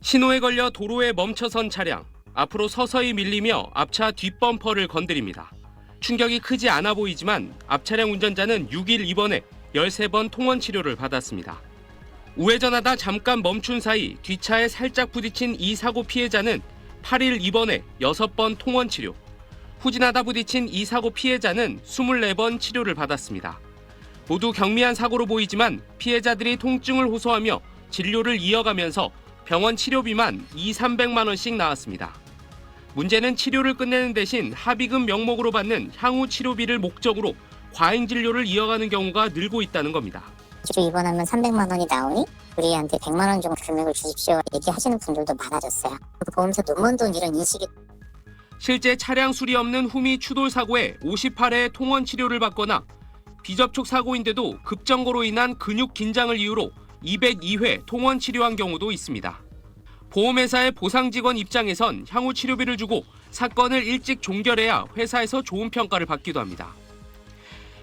신호에 걸려 도로에 멈춰선 차량. 앞으로 서서히 밀리며 앞차 뒷범퍼를 건드립니다. 충격이 크지 않아 보이지만 앞차량 운전자는 6일 입원해 13번 통원 치료를 받았습니다. 우회전하다 잠깐 멈춘 사이 뒷차에 살짝 부딪힌 이 사고 피해자는 8일 입원해 6번 통원 치료. 후진하다 부딪힌 이 사고 피해자는 24번 치료를 받았습니다. 모두 경미한 사고로 보이지만 피해자들이 통증을 호소하며 진료를 이어가면서 병원 치료비만 200~300만 원씩 나왔습니다. 문제는 치료를 끝내는 대신 합의금 명목으로 받는 향후 치료비를 목적으로 과잉 진료를 이어가는 경우가 늘고 있다는 겁니다. 치료 입원하면 300만 원이 나오니 우리한테 100만 원 정도 금액을 주십시오 얘기하시는 분들도 많아졌어요. 보험사 눈먼 돈 이런 인식이. 실제 차량 수리 없는 후미 추돌 사고에 58회 통원 치료를 받거나 비접촉 사고인데도 급정거로 인한 근육 긴장을 이유로 202회 통원 치료한 경우도 있습니다. 보험회사의 보상 직원 입장에선 향후 치료비를 주고 사건을 일찍 종결해야 회사에서 좋은 평가를 받기도 합니다.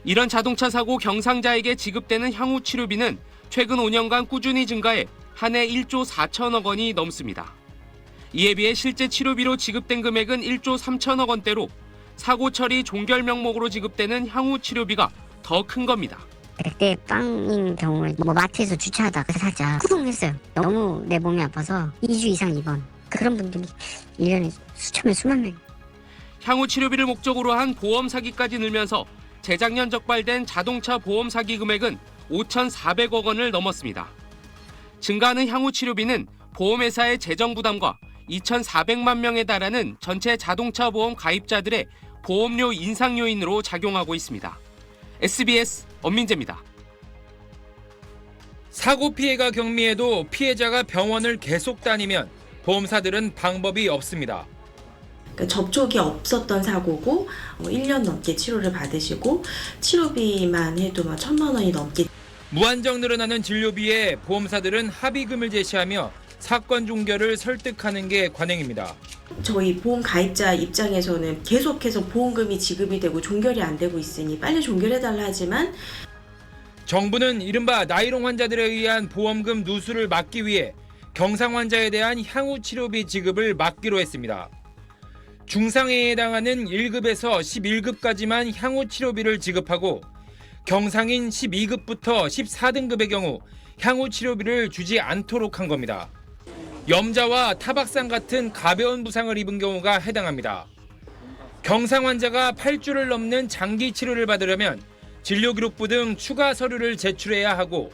이런 자동차 사고 경상자에게 지급되는 향후 치료비는 최근 5년간 꾸준히 증가해 한 해 1조 4천억 원이 넘습니다. 이에 비해 실제 치료비로 지급된 금액은 1조 3천억 원대로 사고 처리 종결 명목으로 지급되는 향후 치료비가 더 큰 겁니다. 그때 빵인 경우에 마트에서 주차하다가 살짝 후동했어요. 너무 내 몸이 아파서 2주 이상 입원. 그런 분들이 1년에 수천 명, 수만 명. 향후 치료비를 목적으로 한 보험 사기까지 늘면서 재작년 적발된 자동차 보험 사기 금액은 5,400억 원을 넘었습니다. 증가하는 향후 치료비는 보험회사의 재정 부담과 2,400만 명에 달하는 전체 자동차 보험 가입자들의 보험료 인상 요인으로 작용하고 있습니다. SBS 엄민재입니다. 사고 피해가 경미해도 피해자가 병원을 계속 다니면 보험사들은 방법이 없습니다. 그러니까 접촉이 없었던 사고고 1년 넘게 치료를 받으시고 치료비만 해도 1,000만 원이 넘게. 무한정 늘어나는 진료비에 보험사들은 합의금을 제시하며 사건 종결을 설득하는 게 관행입니다. 저희 보험 가입자 입장에서는 계속해서 보험금이 지급이 되고 종결이 안 되고 있으니 빨리 종결해달라 하지만 정부는 이른바 나이롱 환자들에 의한 보험금 누수를 막기 위해 경상 환자에 대한 향후 치료비 지급을 막기로 했습니다. 중상해에 해당하는 1급에서 11급까지만 향후 치료비를 지급하고 경상인 12급부터 14등급의 경우 향후 치료비를 주지 않도록 한 겁니다. 염자와 타박상 같은 가벼운 부상을 입은 경우가 해당합니다. 경상 환자가 8주를 넘는 장기 치료를 받으려면 진료기록부 등 추가 서류를 제출해야 하고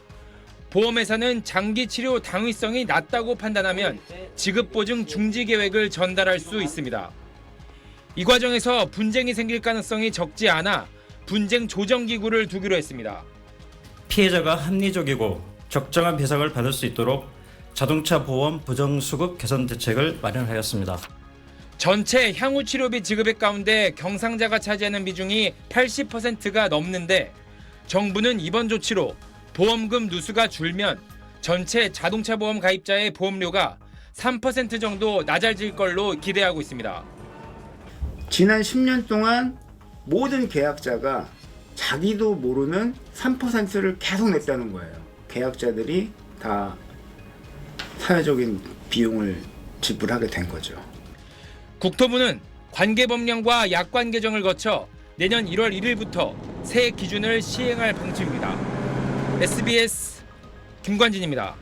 보험회사는 장기 치료 당위성이 낮다고 판단하면 지급보증 중지 계획을 전달할 수 있습니다. 이 과정에서 분쟁이 생길 가능성이 적지 않아 분쟁 조정기구를 두기로 했습니다. 피해자가 합리적이고 적정한 배상을 받을 수 있도록 자동차 보험 부정수급 개선 대책을 마련하였습니다. 전체 향후 치료비 지급액 가운데 경상자가 차지하는 비중이 80%가 넘는데 정부는 이번 조치로 보험금 누수가 줄면 전체 자동차 보험 가입자의 보험료가 3% 정도 낮아질 걸로 기대하고 있습니다. 지난 10년 동안 모든 계약자가 자기도 모르는 3%를 계속 냈다는 거예요. 계약자들이 다 사회적인 비용을 지불하게 된 거죠. 국토부는 관계법령과 약관 개정을 거쳐 내년 1월 1일부터 새 기준을 시행할 방침입니다. SBS 김관진입니다.